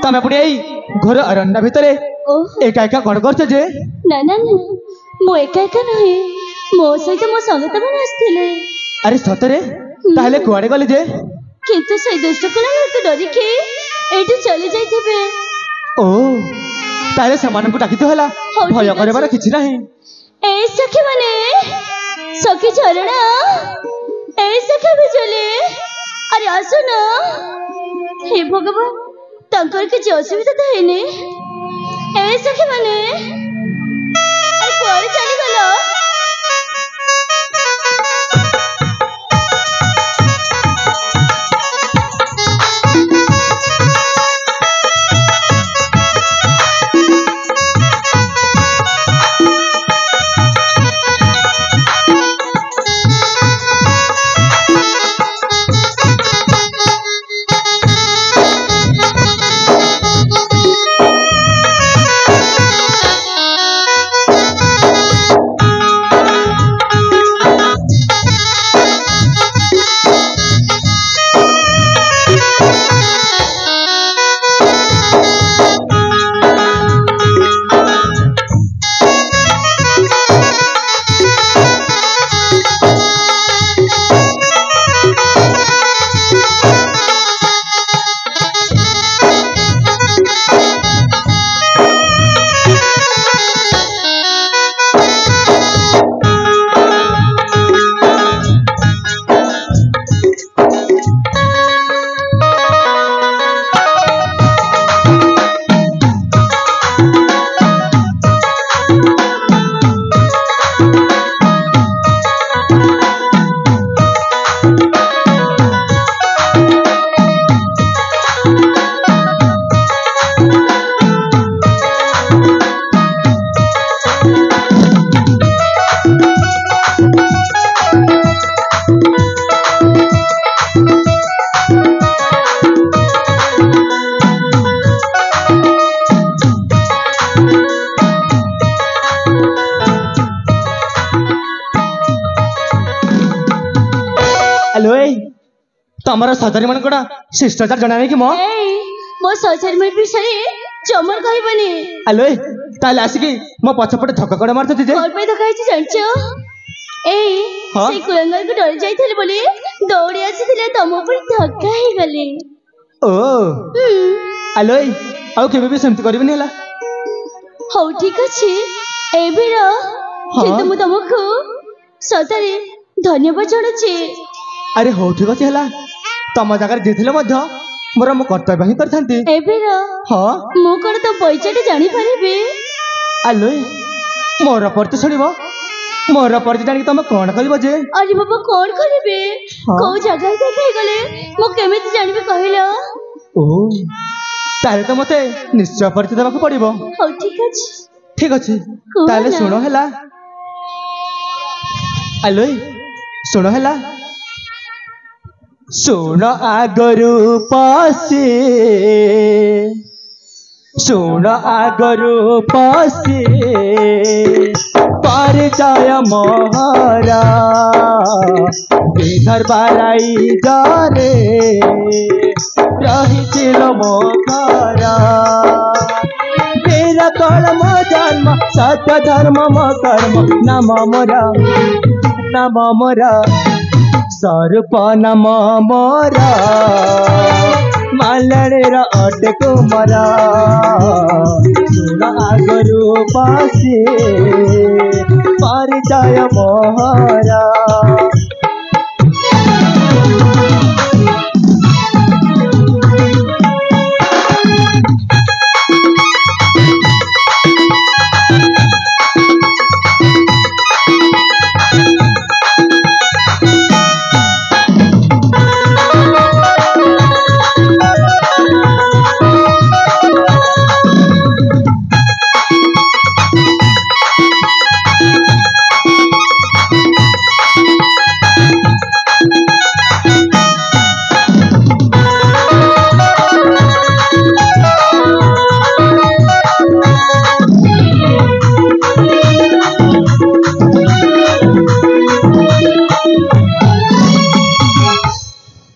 तमें पुणी घर अरण्य भितर एका एका कौन कर ना ना ना मो एका एका नहीं मो सहित मो संगत मैंने आसथिले। अरे सतरे ताहले कुआडे गले जे किंतु से दुष्ट कुला को डरी के एठी चली जाइथिबे। ओ ताहले समान को डाकी तो हला भय करबार किछि नाही। ए सखी माने सखी झरणा ए सखी बिजली अरे आसो ना। हे भगवान तंकर किछि असुविधा तो हेने। ए सखी माने अरे कुआडे चली गलो। तमरा सजारी मन कोडा शिष्टाचार जणा नै कि मो सजारी मन विषय चमर कहबनी। अलोय ताले आसी मो पछपटे धक्का कोडा मारत जे कोन पे धक्का हिची जानचो से कुलंगर को डर जाइथिले बोली दौड़ी आसीथिले तम ऊपर धक्का हे गले। ओ अलोय आउ केबे भी सेमति करबनी हला। हो ठीक अछि एबिर किंतु मु तमको सतारे धन्यवाद जणुची। अरे हो ठीक अछि हला तम जगह जेथिले मध्य मोर मो कर्तव्य ही करथांती। एबिर हां मु कोन तो पैचाटे जानि परिबे। अलोय मोर परते छड़िबो मोर परते जानि तम कोन करबो जे। अरे बाबा कोन करबे को जगह देखाई गले मु केमिति जानिबे कहिलो। ओ ताले तो मते निश्चय परते देबाक पड़िबो। हो ठीक अछि ताले सुनो हला। अलोय सुनो हला सुन आगरू पासे सुन आगरू पासे परिचय मोहरा इधर बाराई जारे रही मोहरा तेरा कर्म जन्म सत्य धर्म कर्म नाम मोरा सर्प नम मोरा मालणेर अटे कुमरा सुन आगरू पासे परिचय मोहरा।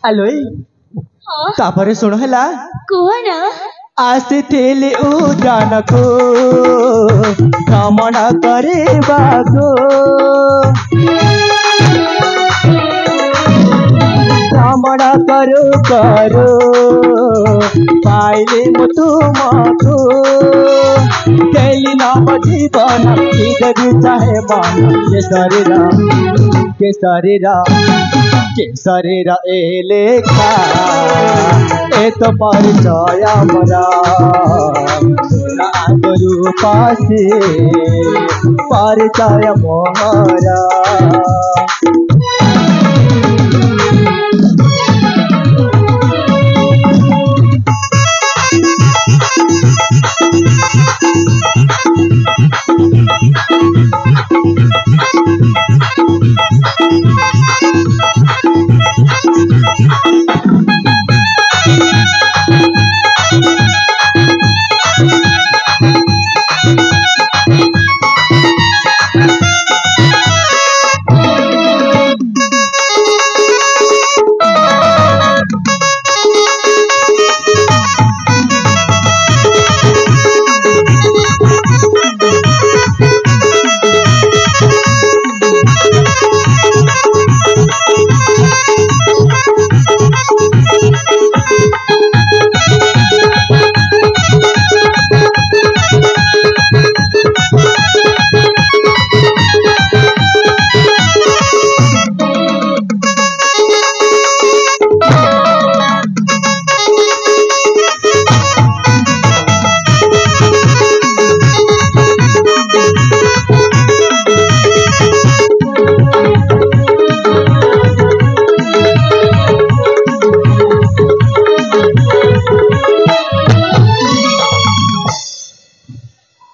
आलोई तापरे सुनो हला कोहना आसिथिली उद्यानको भ्रमण କରିବାକୁ भ्रमण करू करू पाइले म तुमको खेली नव जीवन हृदय चाहे मन के शरीर ए लेखा ए तो परिचय मरा रूपासी परिचय मोहरा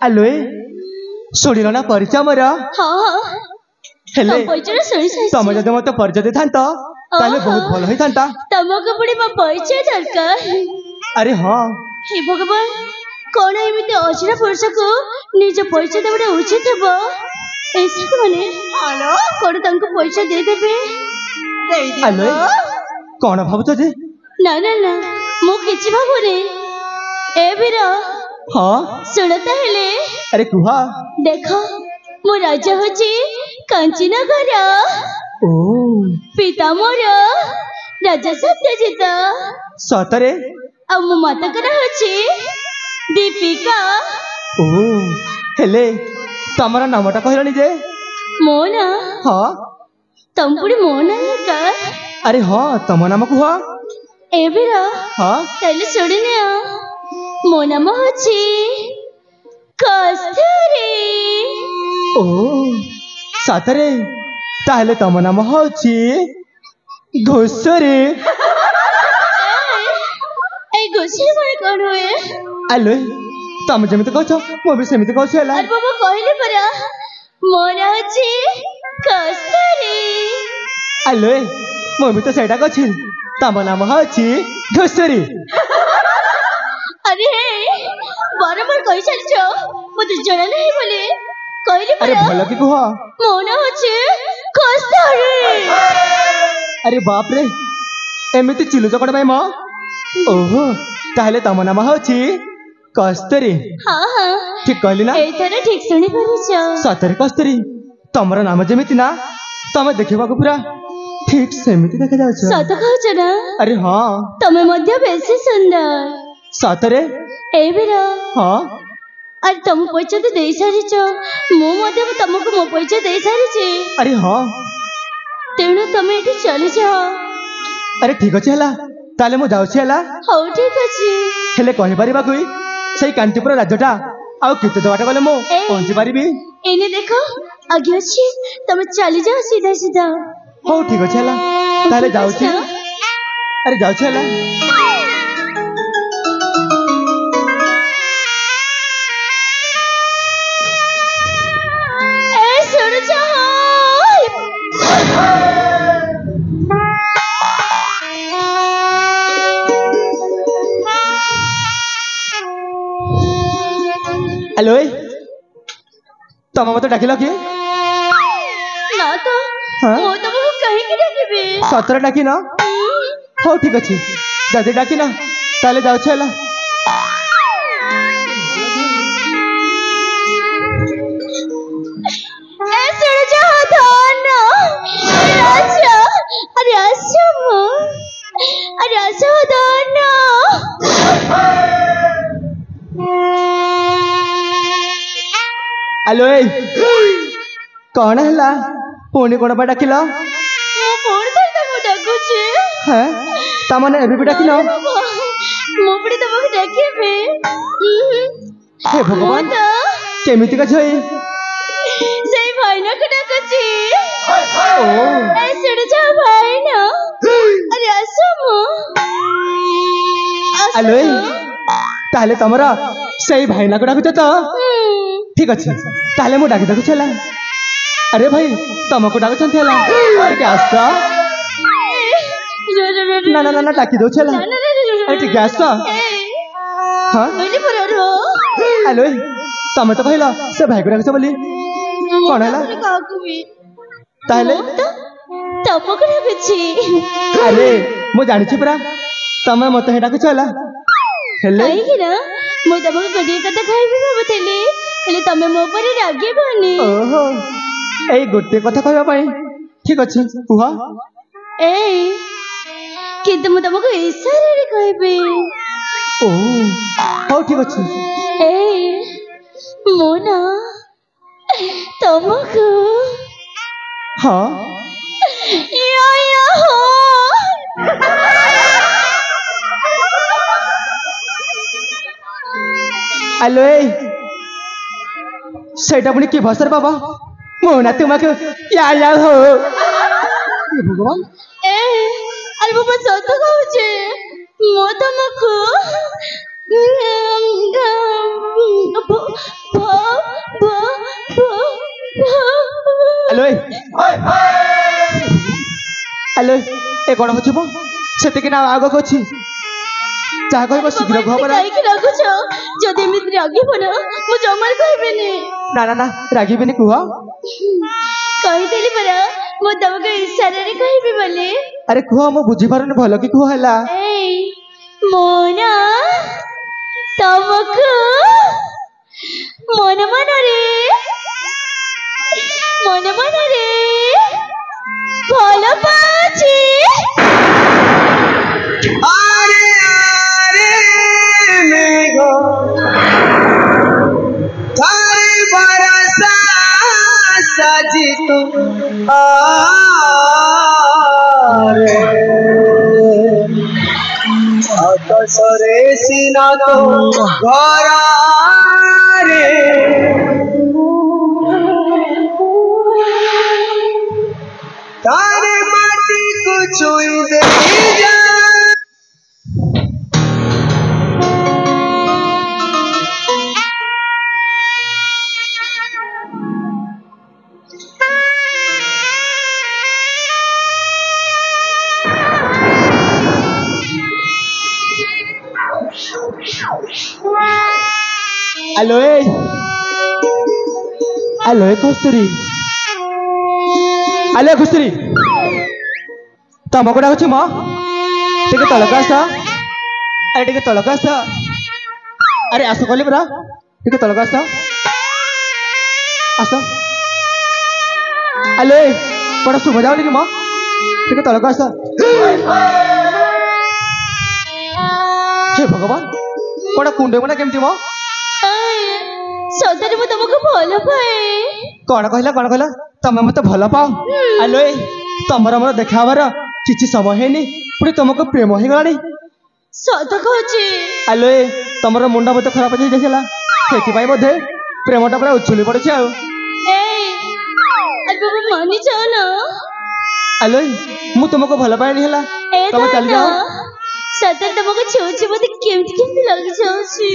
आलोए शुणिल ना परिचय मोर तुम जब मत परिचय दे था बहुत भल होता तुमको पुणी मो परिचय दरकार अरे हाँ हे भगवान कौन एमती अजरा पुरुष को निज परिचय देवा उचित हे ऐसा मैंने कौन तंको परिचय दे देबे आलोए कौन भावुच जे ना ना ना मु किछि भाबुनी ए बीरा हाँ सुनता हेले अरे कुहा देखो मो राजा होची कांचीनगर ओ पिता मोर राजा सत्यजित सतरे आ मो माता करा होची दीपिका ओ हेले तमरा नामटा कहलनी जे मो ना हाँ तम पुडी मो ना का अरे हाँ तम नाम कुहा ए बीरा हाँ तले छोड़िने मो नाम होची कस्तूरी ओ सातरे ताहले तम नाम होची घोसरे ए घोसरे माने कोन होए आलो तम जेमिति कहछो मो भी सेमिति कहछो हला अरे बाबा कहले परा मो ना होची कस्तूरी आलो मो भी तो सेटा कहछिन तम नाम होची घोसरे अरे बारंबार कही चलछो मते जणा नहीं बोले कहले अरे परा भल की कुहा मो ना होची कस्तूरी अरे बाप रे एमिति चिलु चकड़ भाई म ओहो ताहले तम नाम होची कस्तूरी हाँ हाँ ठीक कहली ना एथरे ठीक सुनी परिछो सतरे कस्तूरी तमरा नाम जेमिति ना तमे देखिबा को पूरा ठीक सेमिति देखा जाउछ सत कहछ ना अरे हाँ तमे मध्य बेसी सुंदर सतरे ए बीरा हाँ अरे तुम परिचय तो दे सारिछ मो मध्य तुमको मो परिचय दे सारिछि अरे हाँ तेणु तुम एठी चली जाओ अरे ठीक अच्छे हला ताले मु जाउछि हला हौ ठीक अछि हेले कहि परिबा कोई सेई कांटीपुर राज्यटा आउ केते दवाटा गले मु ए। पहुंची परिबी एने देखो आगे अछि तुम चली जाओ सीधा सीधा हो ठीक अच्छे हला ताले जाउछि अरे जाउछि हला ए सुन जाओ हेलो तम मत डाकिल कि ना तो हाँ? मो तुमको कहीं की डाकिबे सतरे डाकी ना हो ठीक अच्छे जदि डाकी ना ताले जाउछि हला ଆଲୋ ଏଇ କଣ ହେଲା ପୁଣି କଣ ପାଇଁ ଡାକିଲ? ମୁଁ ପୁଣି ଥରେ ତମକୁ ଡାକୁଛି। ହେଁ ତାମାନେ ଏବେ ବି ଡାକିଲ? ମୁଁ ପୁଣି ତମକୁ ଡାକିବି। ହେ ଭଗବାନ ମୁଁ ତ କେମିତିକା ଝିଅ ଏଇ? ସେଇ ଭାଇନାକୁ ଡାକୁଛି। ଓ ଏ ଶୁଣ ଯାଅ ଭାଇନା। ଆରେ ଆସ ମୁଁ। ଆଲୋ ଏଇ ତାହେଲେ ତମର ସେଇ ଭାଇନାକୁ ଡାକୁଛ ତ? ଠିକ ଅଛି ତାହେଲେ ମୁଁ ଡାକି ଡାକୁଛି ହେଲା। ଆରେ ଭାଇ ତମକୁ ଡାକୁଛନ୍ତି ହେଲା ଟିକେ ଆସ। ନା ନା ନା ନା ଡାକି ଦଉଛି ହେଲା ଆରେ ଟିକେ ଆସ। ହଁ ଆଲୋ ଏଇ ତମେ ତ କହିଲ ସେ ଭାଇକୁ ଡାକୁଛ ବୋଲି କଣ ହେଲା? ତାହେଲେ ତମକୁ ଡାକୁଛି। ଆରେ ମୁଁ ଜାଣିଛି ପରା ତମେ ମତେ ହିଁ ଡାକୁଛ ହେଲା। ହେଲେ କାହିଁକି ନା ମୁଁ ତମକୁ ଗୋଟିଏ କଥା କହିବି ଭାବୁଥିଲି ହେଲେ ତମେ ମୋ ଉପରେ ରାଗିବନି। ଓହୋ ଏଇ ଗୋଟେ କଥା କହିବା ପାଇଁ ଠିକ ଅଛି କୁହ। ଏଇ କିନ୍ତୁ ମୁଁ ତମକୁ ଇଶାରାରେ କହିବି। ଓ ହଉ ଠିକ ଅଛି। ଏଇ ମୁଁ ନା ତମକୁ ହଁ ଆଲୋ ଏଇ ସେଇଟା ପୁଣି କି ଭାଷାରେ ବାବା ମୁଁ ନା ତୁମକୁ ୟା ୟା ହୋ ଭଗବାନ। ଆରେ ବାବା ସତ କହୁଛି ମୁଁ ତମକୁ ଆଲୋ ଏଇ ଆଲୋ ଏ କଣ ହଉଛି ମୋ ସେତିକି ନା ଆଗକୁ ଅଛି ଯାହା କହିବ ଶୀଘ୍ର କୁହ ପରା। କାହିଁକି ରାଗୁଛ? ଯଦି ଏମିତି ରାଗିବ ନା ମୁଁ ଜମାରୁ କହିବିନି। ନା ନା ନା ରାଗିବିନି କୁହ। କହିଥିଲି ପରା ମୁଁ ତମକୁ ଇଶାରାରେ କହିବି ବୋଲି। ଆରେ କୁହ ମୁଁ ବୁଝିପାରୁନି ଭଲ କି କୁହ ହେଲା। ଏଇ ମୁଁ ନା ତମକୁ ମନ ମନରେ ଭଲ ପାଉଛି। ଆରେ ଆରେ মেঘ थारे बरसा साजी तो आरे आकाशरे सीना तो घर रे तारे माटी को छुई दे जा। आलो ए कस्तूरी आलो कस्तूरी तमको डाकुची म टिके तळक आस। अरे टिके तळक आस। अरे आस कहली परा टिके तळक आस आस। आलो ए कोण सुभ जावनी कि म टिके तळक आस। हे भगवान कोण कुंडे मना केमती म ସତରେ ମୁଁ ତମକୁ ଭଲ ପାଏ। କଣ କହିଲା ତମେ ମତେ ଭଲ ପାଅ? ଆଲୋ ଏ ତମର ମୋର ଦେଖା ହବାର କିଛି ସମୟ ହେଇନି ପୁଣି ତମକୁ ପ୍ରେମ ହେଇଗଲାଣି। ସତ କହୁଛି। ଆଲୋ ଏ ତମର ମୁଣ୍ଡ ବୋଧେ ଖରାପ ହେଇଯାଇଥିଲା ସେଥିପାଇଁ ବୋଧେ ପ୍ରେମଟା ପୁରା ଉଛୁଳି ପଡୁଛି ଆଉ। ଆରେ ବାବା ମାନି ଯାଅ ନା। ଆଲୋ ମୁଁ ତୁମକୁ ଭଲ ପାଏନି ହେଲା ତମେ ଚାଲି ଯାଅ। ସତରେ ତମକୁ ଛୁଉଛି ମତେ କେମିତି କେମିତି ଲାଗିଯାଉଛି।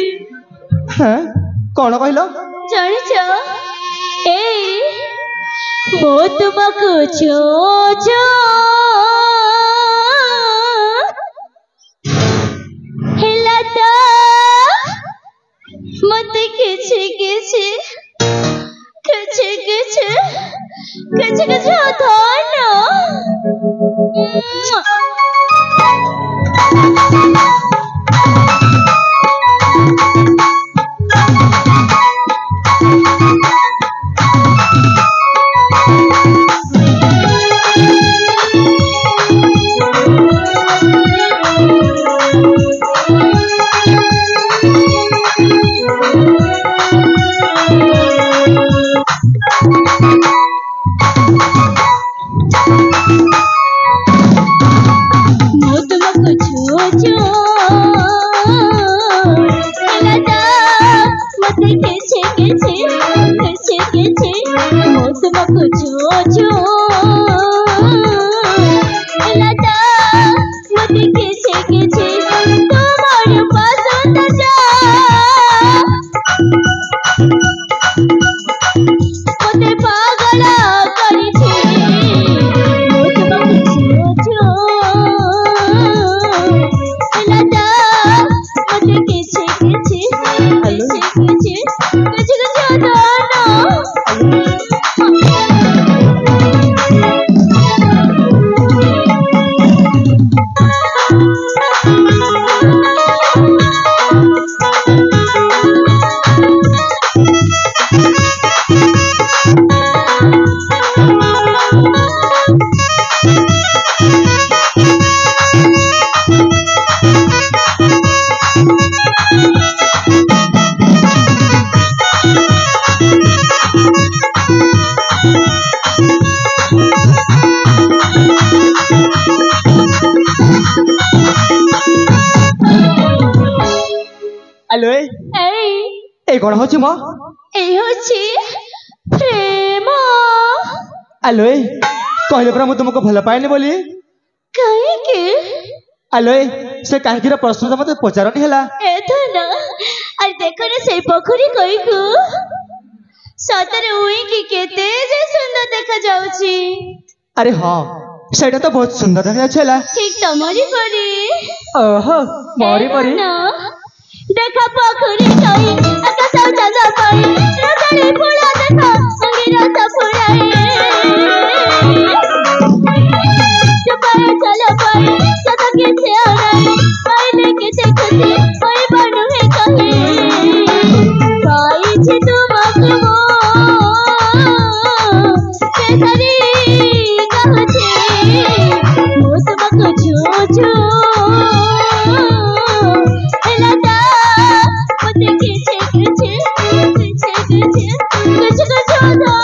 ହଁ କଣ କହିଲ? ଜାଣିଛ ମୁଁ ତୁମକୁ ଛୁଉଛୁ ହେଲା ତ ମତେ କିଛି କିଛି ଧନ এই কোন হচ্ছে মা এই হচ্ছে প্রেম আলো কহিলে পরা মু তোমাকে ভাল পাইনি বলি কাহিকি আলো সে কাহিকির প্রশ্নটা মতে পচারনি হেলা এতো না আর দেখো না সেই পোখরী কইকু সতরে উইকি কেতে যে সুন্দর দেখা যাଉଛି আরে হ্যাঁ সেটা তো বহুত সুন্দর দেখা যাচ্ছে হেলা ঠিক তোমারই পরি ওহো মরি পরি না দেখা পোখরী কই আকাশ চাঁদ কই রতনে ফুলা দেখা অঙ্গিরা সফুরাই চুপায় চলো পাই সদা কেছে আরাই পাইলে কেছে খুশি ওই বনু হে কহে পাইছে তোমাকে মো কেসারি গাছে মো তোমাকে ছুঁছু এলাদা মতে কেছে কেছে কেছে কেছে কেছে কেছে ধরো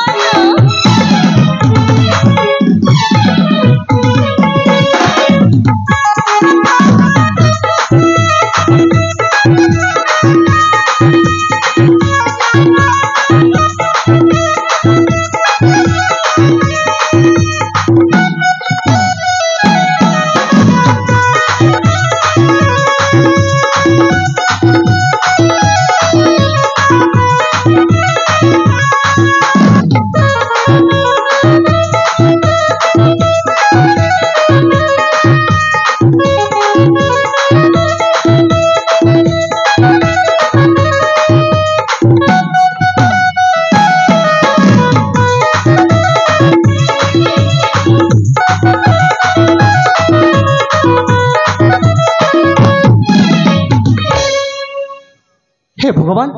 हे भगवान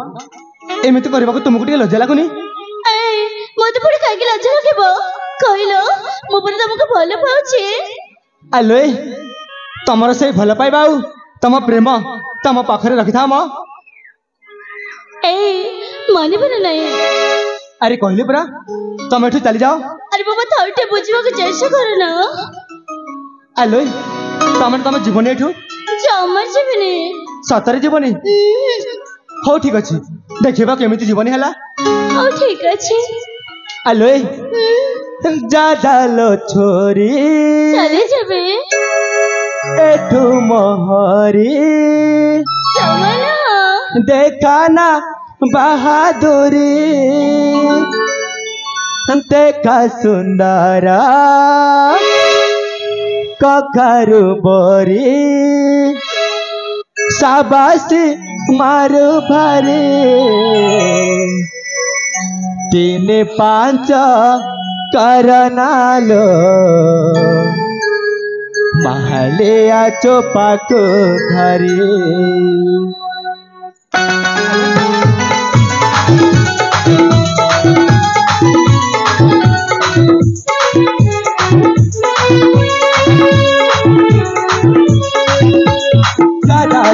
एमती करबा को तुमको टिके लज्जा लागुनी मते पुरी काहे लज्जा लागबो कहिलो मो पर तुमको भलो पाउची आलो तमर से भल पाइबा तम प्रेम तम पाखरे रखिथा म माने बना नहीं अरे कहले परा तुम एठू चली जाओ अरे बाबा थोड़े बुझवा के चेष्टा करो ना आलो तम जीवन एठू जमर जीवनी सतरे जीवनी हो ठीक अच्छे देखा केमी जीवनी है हो ठीक अच्छे आलो जा लो छोरी चले जबे एठू मोहरी देखा ना बहादुरी देखा सुंदरा कखारू बोरी शाबाशी मारू भारी 3 5 करनालो महलिया चोपा को धरी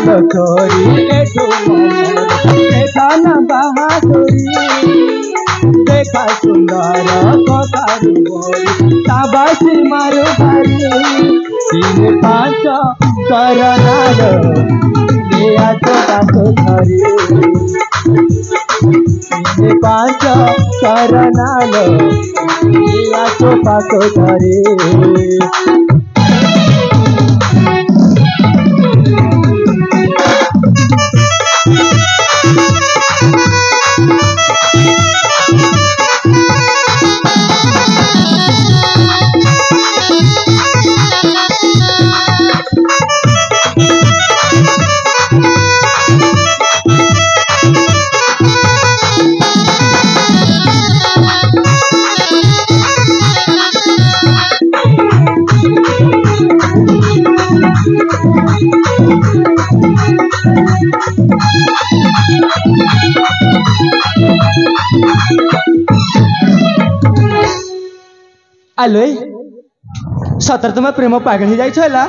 लो छोरी देखा ना बहादुरी देखा सुंदर कखारू बोरी शाबाशी मारू भारी 3 5 करनालो लिया चोपा को धरी 3 5 करनालो लिया चोपा को धरी आलो सतर तुम प्रेम पागल हो जाइला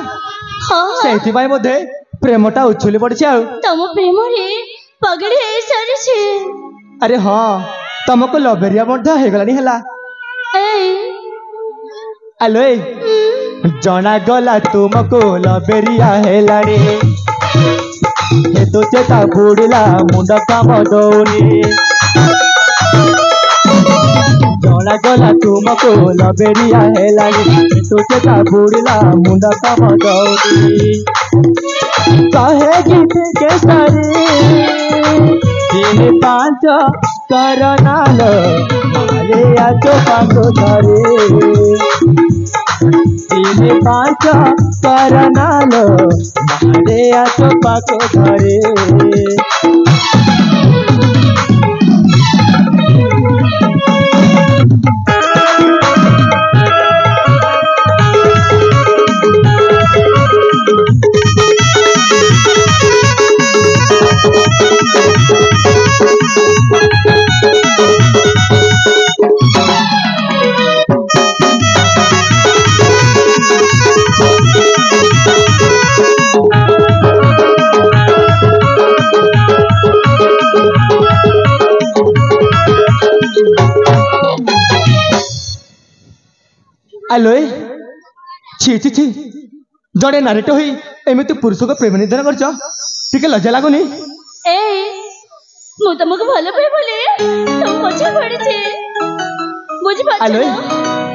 से प्रेमटा उछुली पड़ी तुम प्रेम रे पागल हे सारी अरे हाँ तुमको लवेरिया हो गलानी आलो जना गला तुमको लवेरिया है हे तो चेता बुड़िला मुंड काम दौनी जला गला तुमको लबेरिया है लागी हे तो चेता बुड़िला मुंड काम दौनी कहे गीत के सरी 3-5 करनाल मारे आजो पाको धरे 3-5 करनाल मारे आजो पाको धरे आलोय छी छी छी जड़े नारीट हुई एमती पुरुष को प्रेम निधान कर लज्जा लगुनि ए मु तुमको भल पाए बोले तुम पछे पड़े बुझी पाछ आलोय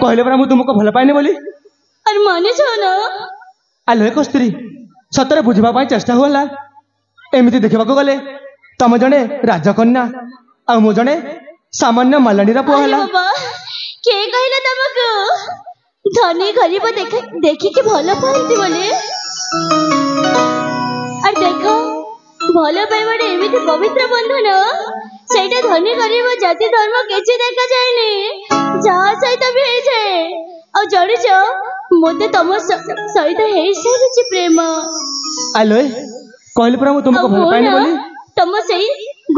कहले परा मु तुमको भल पाएनी बोली अरे माने छ ना आलोय कस्तूरी सतरे बुझवा पाई चेष्टा होला एमती देखा गले तुम जड़े राजकन्या आ मु जड़े सामान्य मालानी पुआ है बाबा के कहला तुमको धनी गरीब देखी के भल पाती बोले और देखो भल पाइबाटे एमिति पवित्र बंधन सेटा धनी गरीब जाति धर्म किसी देखा जाए जहाँ सहित भी हो जाए और जड़िच मते तुम सहित हो सारी प्रेम आलोय कहले परा मु तुमको भल पाइनी बोली तुम से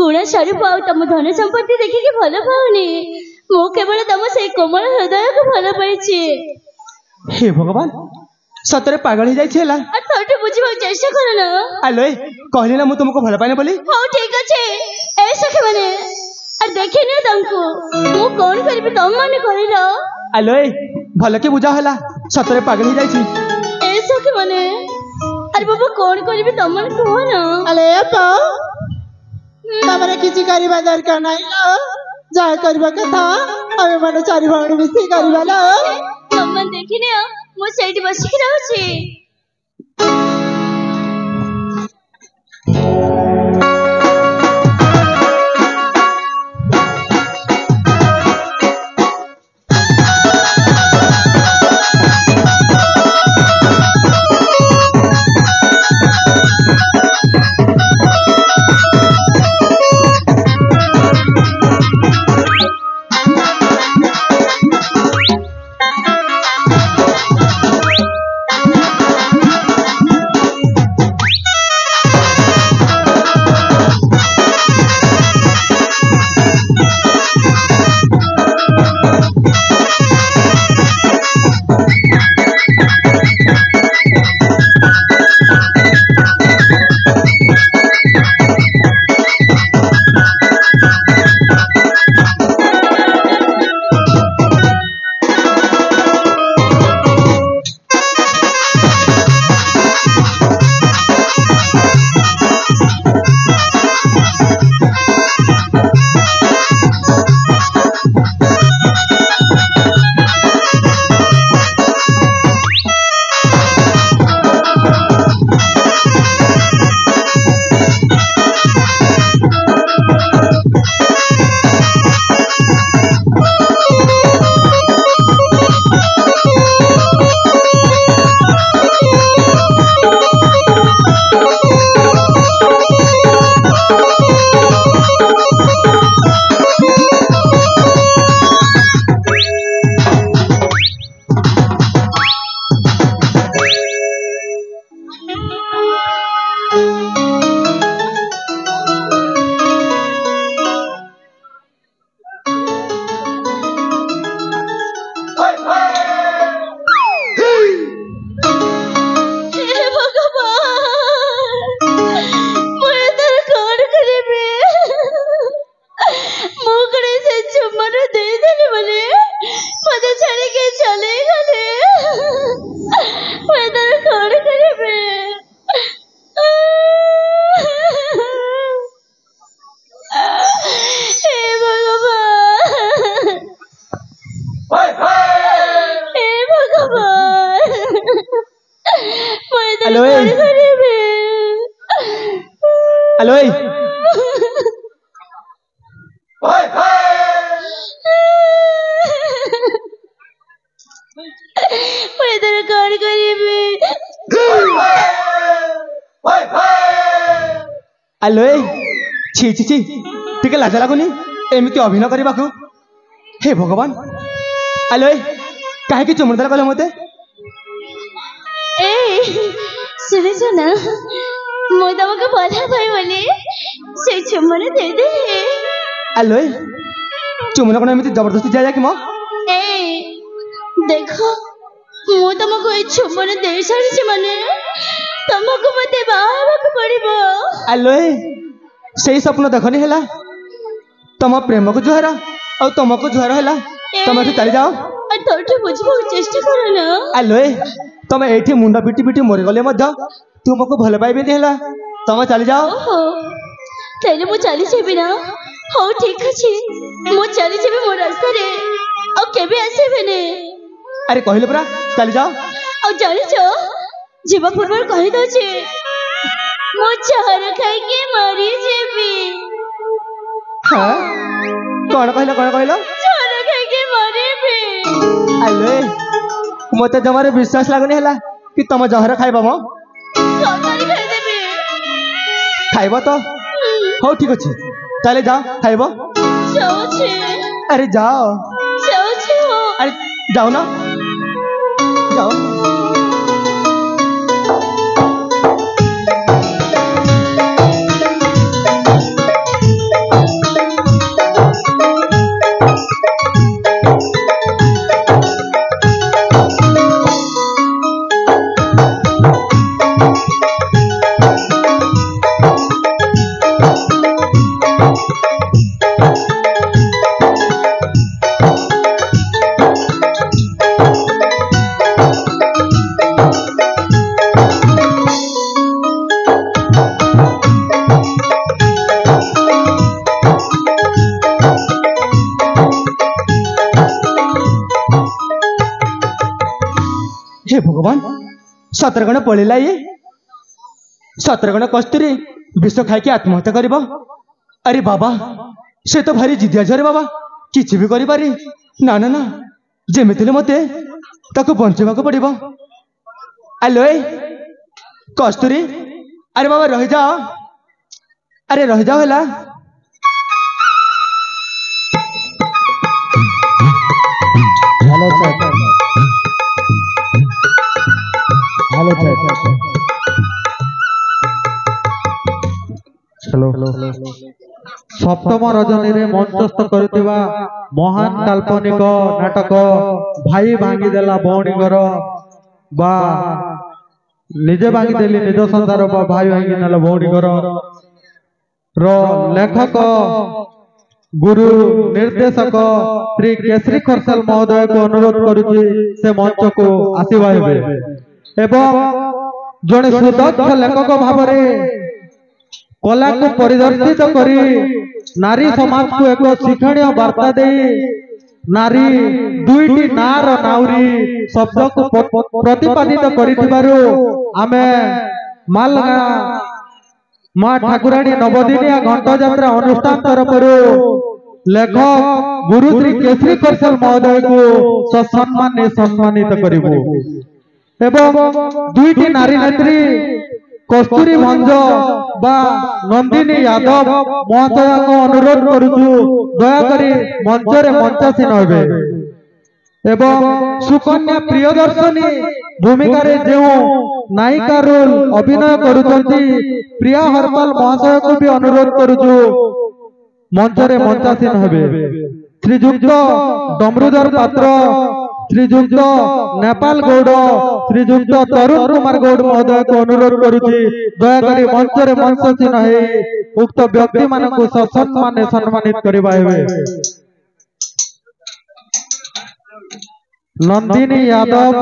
गुण स्वरूप आ तुम धन संपत्ति देखिए भल पाऊनी मु केवल तुम से कोमल हृदय को भल पाइछि हे भगवान सतरे पागल ही जाइछि हला थोड़ी बुझिबा चेष्टा करो ना आलोय कहली ना मु तुमको भल पाइनी बोली हो ठीक अछि ए सखी माने और देखि ने तुमको मु कोन करबी तुम माने कहिलो आलोय भल के बुझा हला सतरे पागल ही जाइछि ए सखी माने अरे बाबा कोन करबी तुम माने कहो ना अले अपा तमरे किछि करबा दरकार नै ल जा करबा कथा हमें माने चारि भाण मिसी करबा ल तुम देखिने मु सेठी बसिक रहउछि हेलो कौन करीबी हेलो छि छि छि टिके लाज लागुनी एमती अभिनय करने को हे भगवान हेलो कहीं चुमुन देला कहले मते शुणुच ना मु तुमको बधा पाई बोली से चुमन दे दे हेलो चुमुन कौन एमती जबरदस्ती जाए कि मो देखो मु तुमको ए चुमन दे सारी माने तुमको मते बाबा को पड़िबो हेलो सही स्वप्न देखनी है तुम प्रेम को जुहार और तुमको जुहार है तुम एठी चली जाओ तोठे बुझबो चेष्टा करो ना हेलो तुम एठी मुंडा पिटी पिटी मरी गले मध्य तुमको भल पाइबे है तुम चली जाओ ओहो तेरे मु चली जेबी ना हो ठीक अछि मु चली जेबी मो रास्ता रे और केबे आसीबे ने अरे कहले परा चली जाओ और चली जो जीवा पूर्व कहि दो छे मु चाहर खाई के मरी जेबी हां कौन कहलो चाहर खाई के मरीबी हेलो मते जमारे विश्वास लागनी है कि तुम जहर खाइबा मो खाई देबी खाइबो तो हो ठीक अछि चले जाओ खाइबो जाओ छे अरे जाओ हो अरे जाओ ना जाओ हे भगवान सतरगण पड़ेला ये सतरगण कस्तूरी विष खाई आत्महत्या करिबो अरे बाबा से तो भारी जिदिया झरे बाबा किछि भी करि पारी ना ना ना जेमितिले मते ताको बंचेबाको पड़िबो हेलो कस्तूरी अरे बाबा रहि जाओ अरे रहि जाओ हला हेलो सर हेलो सप्तम रजनी मंचस्थ करुवा महान काल्पनिक नाटक भाई भांगीदेला भौणीगर बा निजे भांगीदेली निज संसार बा भाई भांगीदेला भौणीगर लेखक गुरु निर्देशक श्री केसरी खरसाल महोदय को अनुरोध करुची से मंच को आसीबा हेबे एवं जड़े सुदक्ष लेखक भाव कला को परिदर्शित करी नारी समाज को एक शिक्षणीय वार्ता दे नारी दुईटी नार नाउरी शब्द को प्रतिपादित करिथिबारु आमे मालगा माँ ठाकुराणी नवदिनिया घंट यात्रा अनुष्ठान तरफरु लेखक गुरु श्री केसरी खरसाल महोदय को ससम्मान सम्मानित करिबु एवं दुईटी नारी नेत्री कस्तूरी भंज बा नंदिनी यादव महोदय को अनुरोध करुछु दयाकरी मंचरे मंचासीन हेबे एवं सुकन्या प्रियदर्शनी भूमिका रे जो नायिका रोल अभिनय करुछंती प्रिया हरपाल महोदय को भी अनुरोध करुछु मंचरे मंचासीन हेबे श्रीजुक्त डमरुधर पात्र श्रीजुक्त नेपाल गौड़ श्रीजुक्त तरुण कुमार गौड़ महोदय को अनुरोध करुछि दयाकरी मंचरे मंचासीन हे उक्त व्यक्ति मानकु ससम्मान सम्मानित करिबा हेबे नंदिनी यादव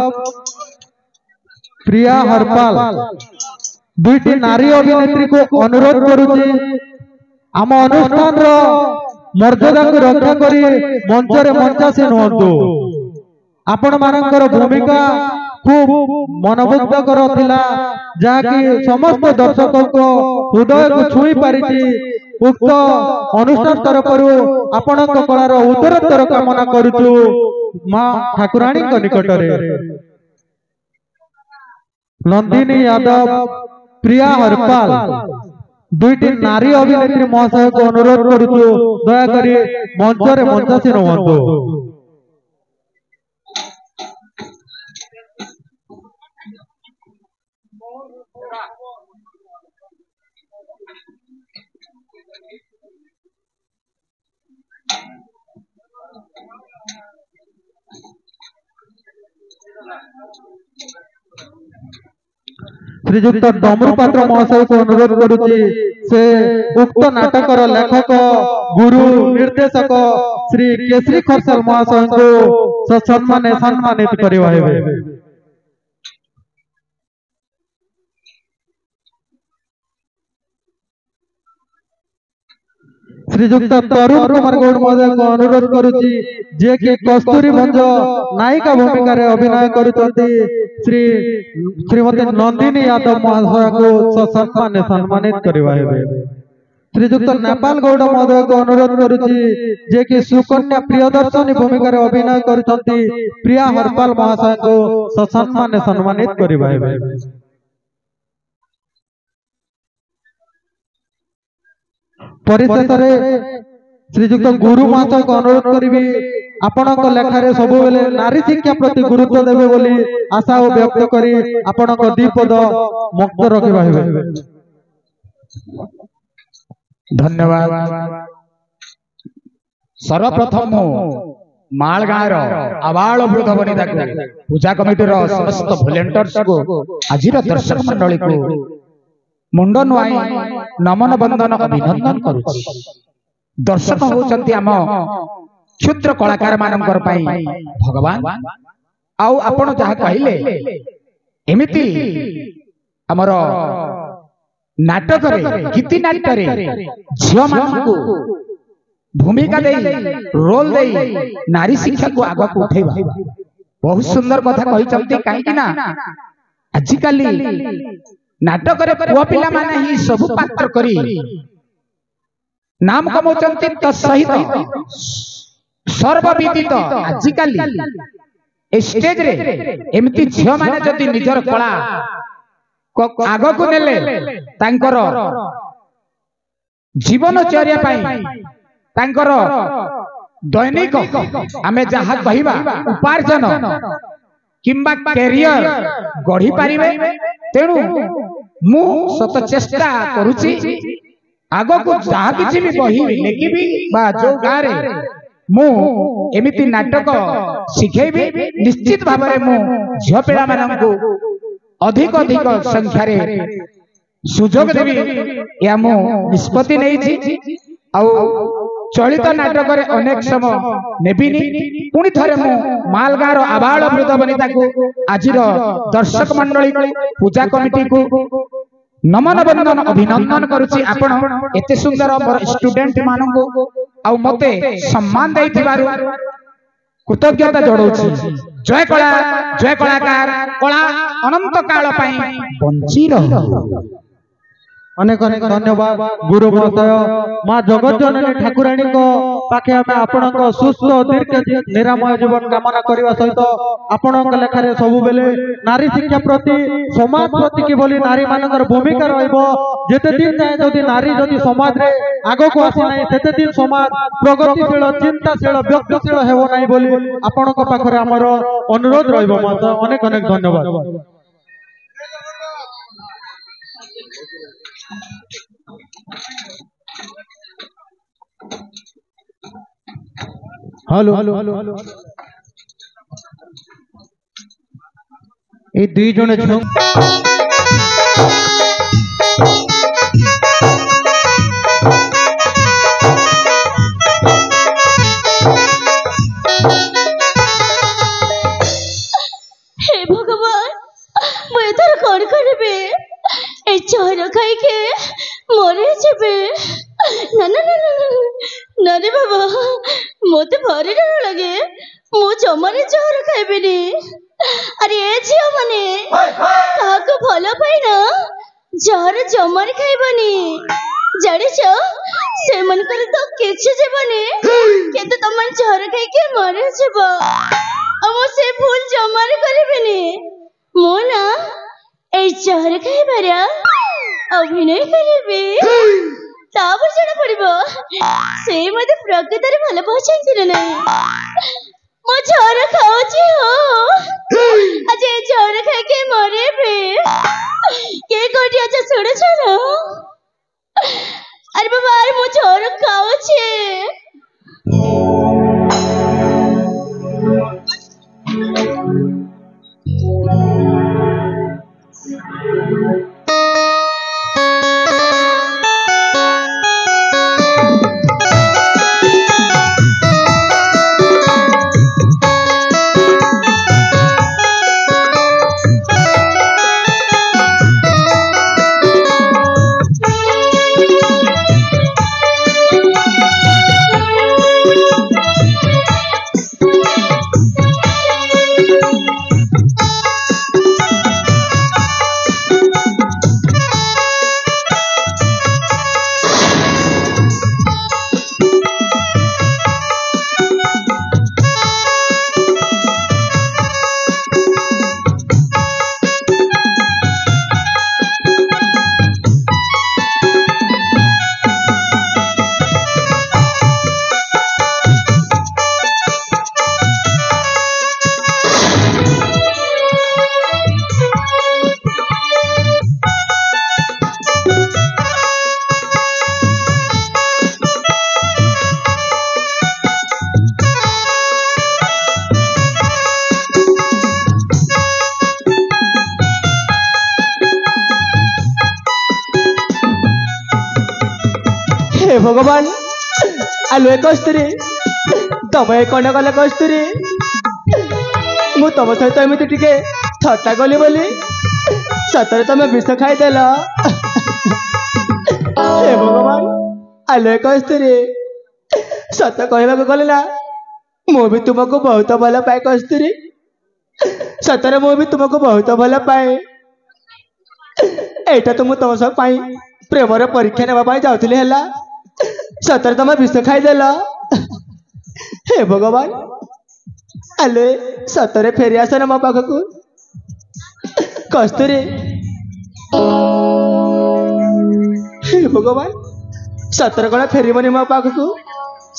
प्रिया हरपाल दुईटी नारी अभिनेत्री को अनुरोध करुछि आम अनुष्ठान रो मर्यादा को रक्षा करी मंचरे मंचासीन होतु आपण मानकर भूमिका खूब मनमुग्धकर थिला जहाँकि समस्त दर्शकों को हृदय को छुई पारिछि। उक्त अनुष्ठान तरफरु आपणक कलार उत्तरोत्तर कामना करुछु मां ठाकुराणी निकटरे। नंदिनी यादव, प्रिया हरपाल दुईटी नारी अभिनेत्री महाशय को अनुरोध करुछु दयाकरी मंचरे मंचासीन हुअन्तु। श्रीजुक्त डमरू पात्र महाशय को अनुरोध करुछि से उक्त नाटकर लेखक गुरु निर्देशक श्री केसरी खरसाल महाशय को सम्मानित करिवा हेबे। श्रीजुक्त तरुण कुमार गौड़ महोदय को अनुरोध करुछि जे कि कस्तूरी भंज नायिका भूमिका रे अभिनय करुछन्ति श्रीमती नंदिनी यादव महाशय को सम्मानित करिवा हेबे। श्रीजुक्त नेपाल गौड़ महोदय को अनुरोध करुछि जे कि सुकन्या प्रियदर्शनी भूमिका रे अभिनय करुछन्ति प्रिया हरपाल महाशय को सम्मानित करिवा हेबे। परिशेष श्रीजुक्त गुरु महाशय को अनुरोध करी आपणक लेखारे सब बेले नारी शिक्षा प्रति गुरुत्व देवे बोली आशा और व्यक्त करी आपणक दीपद मुक्त रखिबा हेबे। धन्यवाद। सर्वप्रथम माल गाँव आबाल वृद्ध वनिता पूजा कमिटी समस्त वॉलंटियर्स को आज दर्शक मंडली को मुंड नुआई नमन बंदन अभिनंदन करुछि। दर्शक होचंती आम क्षुद्र कलाकार मानकर पई भगवान आउ आपण जहा कहिले एमिति हमर नाटक रे गीति नाटक रे झियो मानकु भूमिका देई रोल देई नारी शिक्षा को आग को उठेबा बहुत सुंदर कथा कहिचंती। काहे कि ना आजिकाली नाटक रे पुआ पिला माने ही सब पात्र करी नाम कमौचंती तो सहित सर्वविदित आजिकाली स्टेज रे एमती झियो माने जदि निजर कला आग को नेले तांकर जीवनचर्या पाई तांकर दैनिक आमे जहा कहिबा उपार्जन किंबा कैरियर गढ़ी पारिबे। तेणु मु सत चेष्टा करूची आगो को जहा किछि भी बही लेखिबी बा जो गारे मु एमिति नाटक शिखेबी। निश्चित भाव में मु झियो पिला माननकु अधिक अधिक संख्या रे सुजोग देबी या मु निष्पत्ति नैछि। आउ चलित नाटक रे अनेक समय नेबिनी पुणी थरे मु मालगार आबाल वृद्ध वनिता को आजिर दर्शक मंडली को पूजा कमिटी को नमन बंदन अभिनंदन करुछि। आपण एते सुंदर मोर स्टूडेंट माननकु आउ मते सम्मान दैथिबारु कृतज्ञता जोड़ौछि। जय कला जय कलाकार कला अनंत काल पई बंची रहो। अनेक अनेक धन्यवाद गुरु महोदय। मां जगत जननी ठाकुराणी को पाखे आमे आपणक सुस्थ दीर्घ निरामय जीवन कामना करबा सहित आपणक लेखारे सब बेले नारी शिक्षा प्रति समाज प्रति कि बोली नारी मानकर भूमिका रहइबो। जेते दिन जाय जदि नारी जदि समाज रे आगो को आसी नै तेते दिन समाज प्रगतिशील चिंताशील व्यक्तिशील हेबो नै बोली आपणक पाखरे हमर अनुरोध रहइबो। माता अनेक अनेक धन्यवाद। हेलो ए दुई जने छ हे भगवान मैं एथर कोन करबे ए चोर खाई के मरे जेबे। ना ना ना ना रे बाबा मते भारी डर लगे मु जमारे चोर खाइबेनी। अरे ए झियो माने काको भलो पाइना जहर जमार खाइबनी जानिछ से मन करे तो किछि जेबनी किंतु तमन जहर खाइ के मरे जेबो हम से भूल जमार करबिनी मो ना ए जहर खाइबारा अभिनय करबी तापर जणा पड़िबो से मते प्रकृतर भलो पहचानती नै मो जहर खाउची हो आज ए जहर खाइ के मरे बे के कोठी अच्छा सुने छ ना अरे बाबा अरे मो जहर खाउची हे भगवान आलो कस्तूरी तम कण गल कस्तूरी मु तुम सहित एमती टिके थट्टा कली बोली सतरे तुम विष खाईदेल हे भगवान आलो कस्तूरी सत कहवाक गले ना मु भी तुमको बहुत भल पाए कस्तूरी सतरे मु भी तुमको बहुत भल पाए एटा तो मु तुम सब प्रेमर परीक्षा नेबा जाऊली है सतरे तुम विष खाईदेल हे भगवान आले सतरे फेरी आस ना मो पाखक कस्तूरी हे भगवान सतरे कौन फेरबनी मो पाखक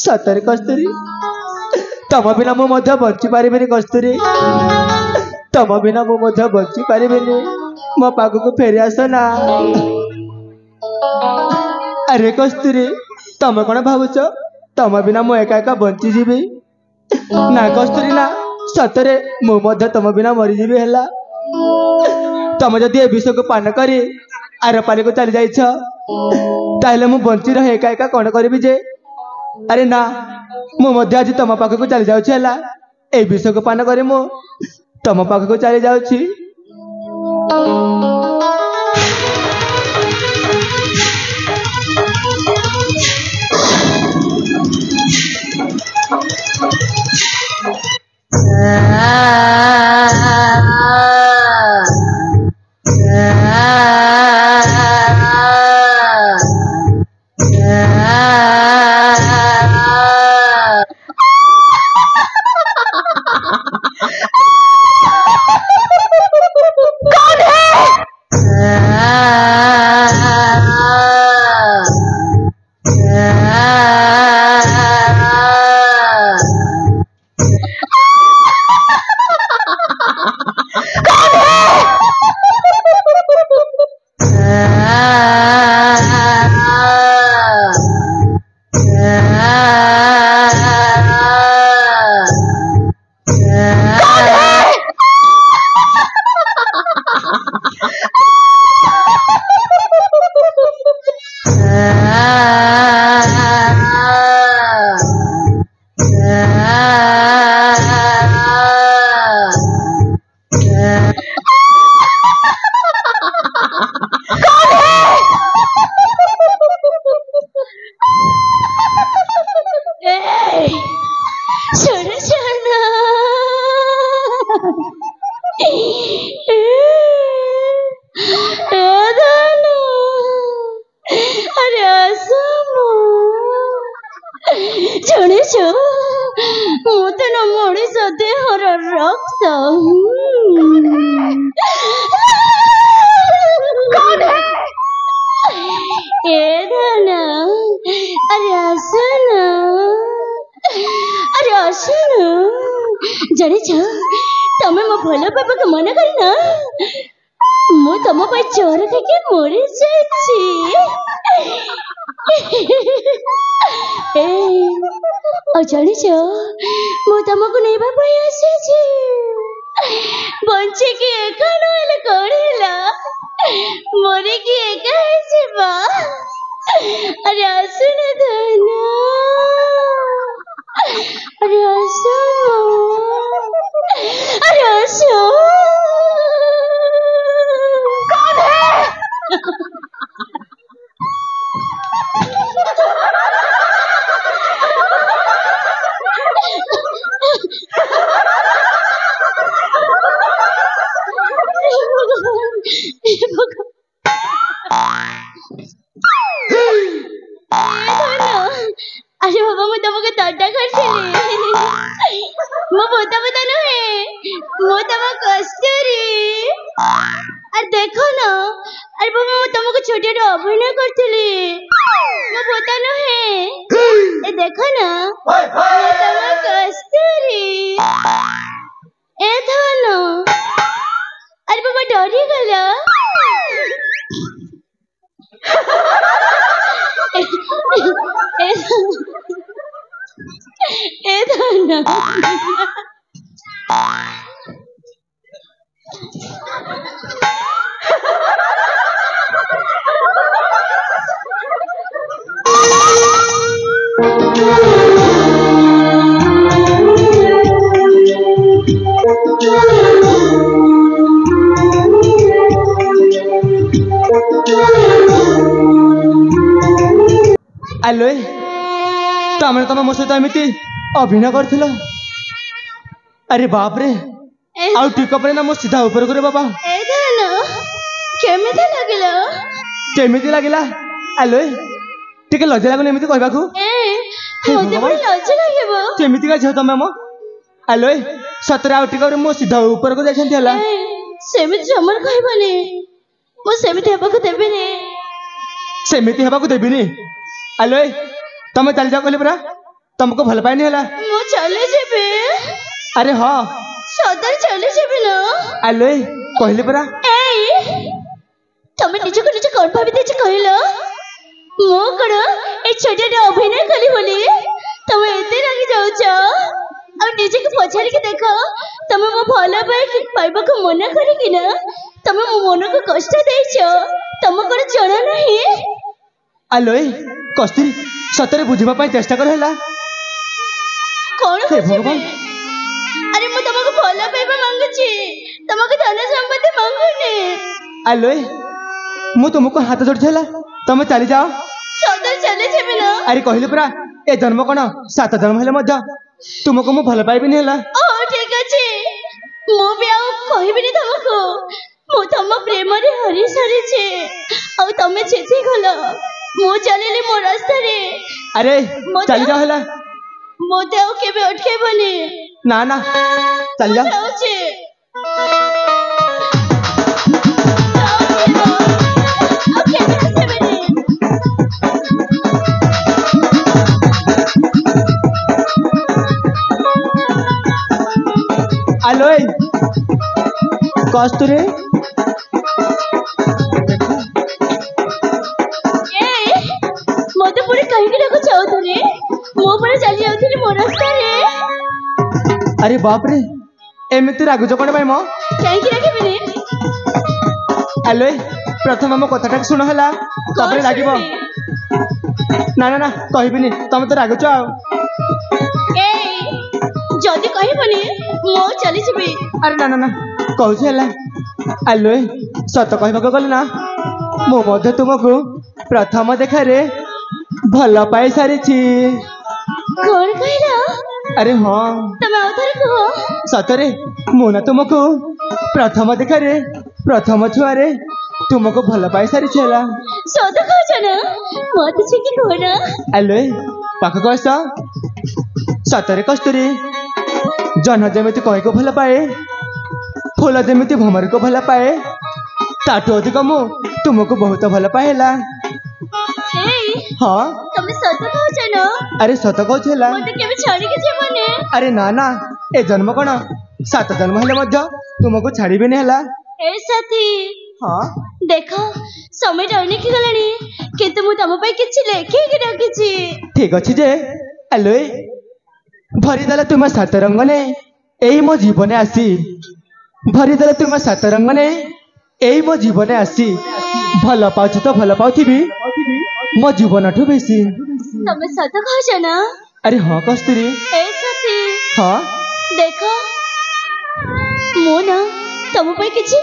सतरे कस्तूरी तम बिना मु बंची पारि कस्तूरी तम बिना मु बंची पारि मो पाखक फेरी आस ना अरे कस्तूरी तम कौन भावुच तम बिना मु एका एका बंची जीवी ना कस्तूरी ना सतरे मु तम बिना मरीजी है तम जदि ए विष को पान करी आर पाली को चली जाइछ ताहले मु बंची रहे एका एका कौन करी जे अरे ना मु आज तम पाख को चली जाउछि हला ए विष को पान करी मु तम पाख को चली जाउछि ଜାଣିଛ ମୋତେ ନା ମଣିଷ ଦେହର ରକ୍ତ ଏ ଧନ ଆରେ ଆସନ ଆରେ ଆସନ ଜାଣିଛ ତମେ ମୋ ଭଲ ପାଇବାକୁ ମନା କରିନା ମୁଁ ତମ ପାଇଁ ଚୋର ଖାଇକି ମରି ଯାଇଛି ଜାଣିଛ ମୁଁ ତମକୁ ନେବା ପାଇଁ ଆସିଛି ବଞ୍ଚିକି ଏକା ନହେଲେ କଣ ହେଲା ମରିକି ଏକା ହେଇଯିବା ଆରେ ଆସୁନ ଧନ ଆରେ ଆସ ଆରେ ଆସ अरे बाबा मैं तुमको तड्डा करଥିଲି ମୁଁ ଭୂତ ଭୂତ ନୁହେଁ ମୁଁ ତମ କସ୍ତୁରୀ ଆରେ ଦେଖ ନା ଆରେ ବାବା ମୁଁ ତମକୁ ଛୋଟିଆଟେ ଅଭିନୟ କରିଥିଲି ମୁଁ ଭୂତ ନୁହେଁ ଏ ଦେଖ ନା ମୁଁ ତମ କସ୍ତୁରୀ ଏ ଧନ ଆରେ ବାବା ଡରିଗଲା ए धन आलो तमें तम मो सहित एमती अभिनय कर अरे बाप रे आउ टिक पर ना मो सीधा ऊपर करे बाबा केमिति लागिला आलो टिके लज्जा लागुन एमती कहबाकू केमिति का झियो तमे मो आलो सतरे आउ टिक मो सीधा ऊपर को जाइछंती हला सेमिति जमर कहबानी मो सेमिति हेबाकू देबिनी सेमिति हेबाकू देबिनी आलो तमे चल जाओ कहले परा तुमको भल पाइनी हला मो चले जेबे अरे हां सदर चले जेबे ना आलो कहले परा तमे निज को निज कोन भाबी देछ कहलो मो कोन ए छोटे अभिनय कली बोली तमे एते लागी जाउछ आ निजे के पछारी के देखो तमे मो भल पाइबा को मना करी कि ना तमे मो मन को कष्ट देछ तमे कोन जणा नहीं आलो कस्तूरी सतरे बुझिबा पाई चेष्टा कर हैला कोन हे भगवान अरे मु तमको भल पाइबा मांगुची तमको धन संपत्ति मांगुनी आलो मु तुमको हाथ जोड़ छला तमे चली जाओ सदर चले जेबे ना अरे कहले परा ए जन्म कोन सात जन्म हेले मध्य तुमको मु भल पाइबिनी हला ओ ठीक अछि मु भी आउ कहबिनी तमको मु तम प्रेम रे हरि सरी छे आ तमे छेछि गलो मु चलेले मो रास्ता रे अरे चली जाओ हला मोते आउ केबे अटकेबनी ना ना चली जाओ आलो कस्तूरी मते पूरे कहीं के चाहतले मो पर चली जाउथली मो रास्ता रे अरे बाप रे एमिति रागुच कोन भाई मो कहीं के राखिबनी आलो प्रथम मो कथाटा सुन हला तबरे लागिबो ना ना ना कहबिनी तमे तो रागुच आ जदी कहबनी मो चली जिबी अरे ना ना ना कहू हला आलो सत कहबाक गल ना मो मध्य तुमको प्रथम देखा रे भल पाई सारी कौन कहला अरे हाँ तमे आउथरे कहो सतरे मो ना तुमको प्रथम देखा रे प्रथम छुआरे तुमको भल पाई सारी छला सत कहछ ना मत छिकी कोना आलो ପାଖକୁ ଆସ। ସତରେ କସ୍ତୁରୀ, ଜହ୍ନ ଯେମିତି କଇଁକୁ ଭଲ ପାଏ, ଫୁଲ ଯେମିତି ଭ୍ରମରକୁ ଭଲ ପାଏ, ତାଠୁ ଅଧିକ ମୁଁ ତୁମକୁ ବହୁତ ଭଲ ପାଏ ହେଲା। ହଁ ତମେ ସତ କହୁଛ ନା? ଆରେ ସତ କହୁଛି ହେଲା। ମତେ କେବେ ଛାଡିକି ଯିବନି? ଆରେ ନା ନା, ଏ ଜନ୍ମ କଣ 7 ଜନ୍ମ ହେଲେ ମଧ୍ୟ ତୁମକୁ ଛାଡ଼ିବିନି ହେଲା। ଏ ସାଥୀ, ହଁ ଦେଖ ସମୟଟା ଅନେକ ଗଲାଣି, କିନ୍ତୁ ମୁଁ ତମ ପାଇଁ କିଛି ଲେଖିକି ରଖିଛି। ଠିକ ଅଛି ଯେ ଆଲୋ ଭରିଦେଲେ ତୁମେ 7 ରଙ୍ଗ ନେଇ ଏଇ ମୋ ଜୀବନେ ଆସି, ଭରିଦେଲେ ତୁମେ 7 ରଙ୍ଗ ନେଇ ଏଇ ମୋ ଜୀବନେ ଆସି, ଭଲ ପାଉଛି ତ ଭଲ ପାଉଥିବି ମୋ ଜୀବନଠୁ ବେଶୀ। ତମେ ସତ କହୁଛ ନା? ଆରେ ହଁ କସ୍ତୁରୀ। ଏ ସାଥୀ, ହଁ ଦେଖ ମୁଁ ନା ତମ ପାଇଁ କିଛି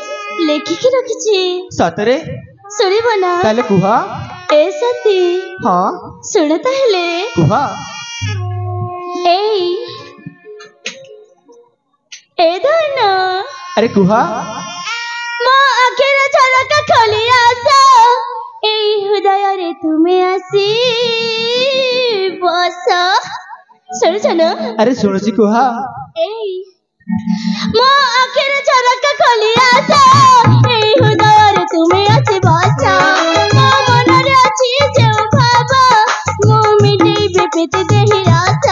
ଲେଖିକି ରଖିଛି। ସତରେ? ଶୁଣିବ ନା? ତାହେଲେ କୁହ। ଏ ସାଥୀ, ହଁ ଶୁଣ ତାହେଲେ। କୁହ। ଏ ଧନ, ଆରେ କୁହ। ମୋ ଆଖିର ଝରକା ଖୋଲି ଆସ, ଏଇ ହୃଦୟରେ ତୁମେ ଆସି ବସ। ଶୁଣୁଛ ନା? ଆରେ ଶୁଣୁଛି କୁହ। ମୋ ଆଖିର ଝରକା ଖୋଲି ଆସ, ଏଇ ହୃଦୟରେ ତୁମେ ଆସି ବସ। ମୋ ମନରେ ଅଛି ଯେଉଁ ଭାବ, ମୁଁ ମିଟେଇବି ପ୍ରୀତି ଦେହି ରସ।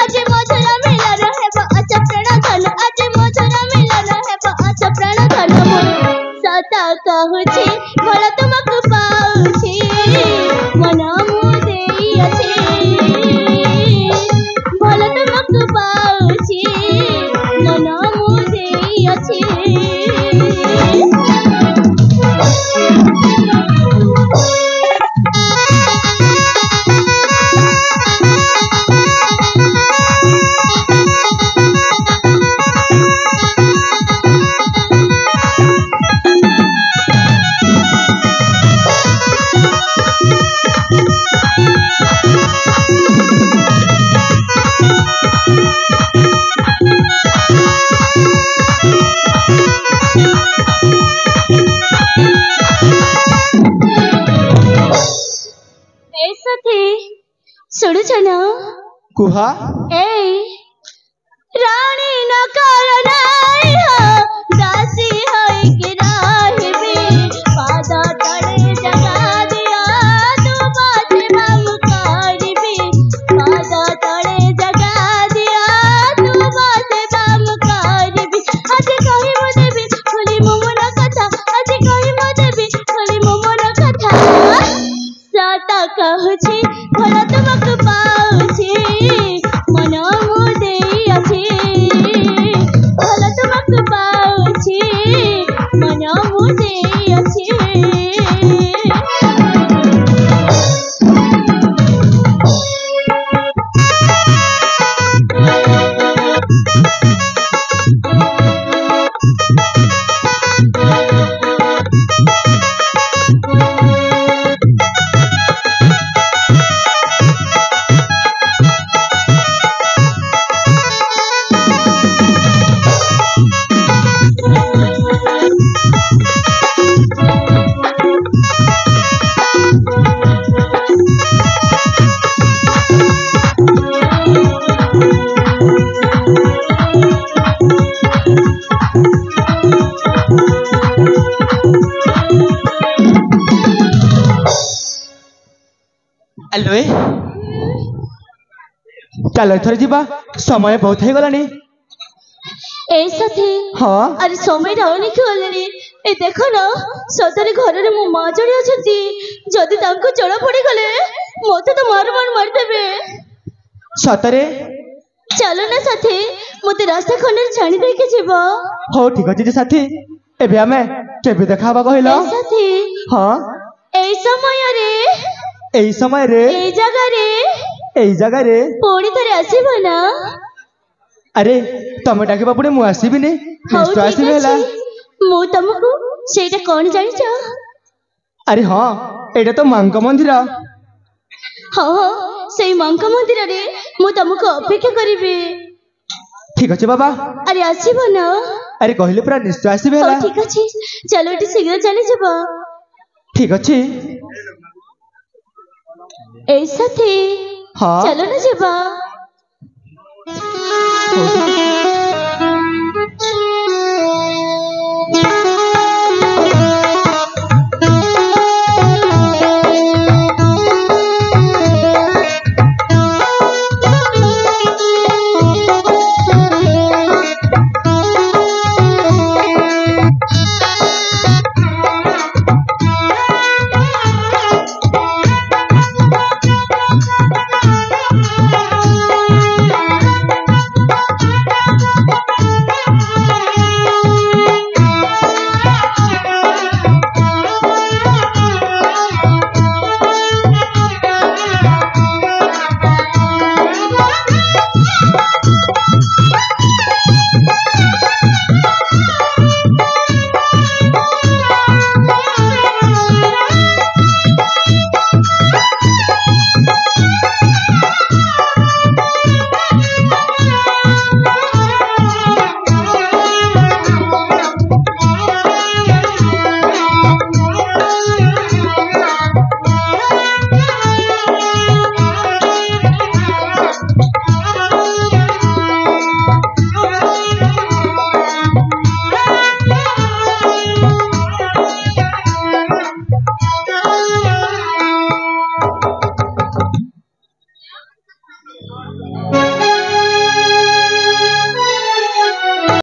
ଆଜି ମଧୁର ମିଳନ ହେବ ଅଛ ପ୍ରାଣ ଧନ, ଆଜି ମଧୁର ମିଳନ ହେବ ଅଛ ପ୍ରାଣ ଧନ। ମୁଁ ସତ କହୁଛି ଭଲ ତୁମକୁ ପାଉଛି, ମନ ମୁଁ ଦେଇଅଛି, ଭଲ ତୁମକୁ ପାଉଛି, ମନ ମୁଁ ଦେଇଅଛି। ଏ ସାଥୀ, ଶୁଣୁଛ ନା? କୁହ। ରାଣୀ ନକର ନାଇ ହୋ, ଦାସୀ ହୋଇକି ରହିବି, ପାଦ ତଳେ ଜଗା ଦିଅ, ତୁମ ସେବା ମୁଁ କରିବି, ପାଦ ତଳେ ଜଗା ଦିଅ, ତୁମ ସେବା ମୁଁ କରିବି। ଆଜି କହି ମୁଁ ଦେବି ଖୋଲି ମୋ ମନ କଥା, ଆଜି କହି ମୁଁ ଦେବି ଖୋଲି ମୋ ମନ କଥା। ସତ କହୁଛି ଭଲ ତୁମକୁ ପାଉଛି, ମନ ମୁଁ ଦେଇଅଛି, ଭଲ ତୁମକୁ ପାଉଛି, ମନ ମୁଁ ଦେଇଅଛି। ଆଲୋ ଚାଲ ଏଥର ଯିବା, ସମୟ ବହୁତ ହେଇଗଲାଣି। ଏ ସାଥୀ, ହଁ ଆରେ ସମୟଟା ଅନେକ ଗଲାଣି। ଏ ଦେଖ ନା, ସତରେ ଘରରେ ମୋ ମା ଜଣେ ଅଛନ୍ତି, ଯଦି ତାଙ୍କୁ ଜଣା ପଡିଗଲେ ମତେ ତ ମାରିଦେବେ। ସତରେ? ଚାଲ ନା ସାଥୀ, ମତେ ରାସ୍ତା ଖଣ୍ଡରେ ଛାଣି ଦେଇକି ଯିବ। ହଉ ଠିକ ଅଛି ଯେ ସାଥୀ, ଏବେ ଆମେ କେବେ ଦେଖା ହବା କହିଲ? ଏ ସାଥୀ, ହଁ ଏଇ ସମୟରେ, ଏଇ ସମୟରେ, ଏଇ ଜାଗାରେ ପୁଣି ଥରେ ଆସିବ ନା? ଆରେ ତମେ ଡାକିବା ପୁଣି ମୁଁ ଆସିବିନି? ହଉ ନିଶ୍ଚୟ ଆସିବି ଠିକ ହେଲା। ଅଛି, ମୁଁ ତମକୁ ସେଇଟା କଣ ଜାଣିଛ? ଆରେ ହଁ, ଏଇଟା ତ ମାଙ୍କ ମନ୍ଦିର। ହଁ ସେଇ ମାଙ୍କ ମନ୍ଦିରରେ ମୁଁ ତମକୁ ଅପେକ୍ଷା କରିବି। ଠିକ ଅଛି ବାବା। ଆରେ ଆସିବ ନା? ଆରେ କହିଲେ ପୁରା ନିଶ୍ଚୟ ଆସିବି ହଉ ହେଲା। ଠିକ ଅଛି, ଚାଲ ଏଠି ଶୀଘ୍ର ଚାଲିଯିବ। ଠିକ ଅଛି। ଏଇ ସାଥୀ, हाँ चलो ना जीवा।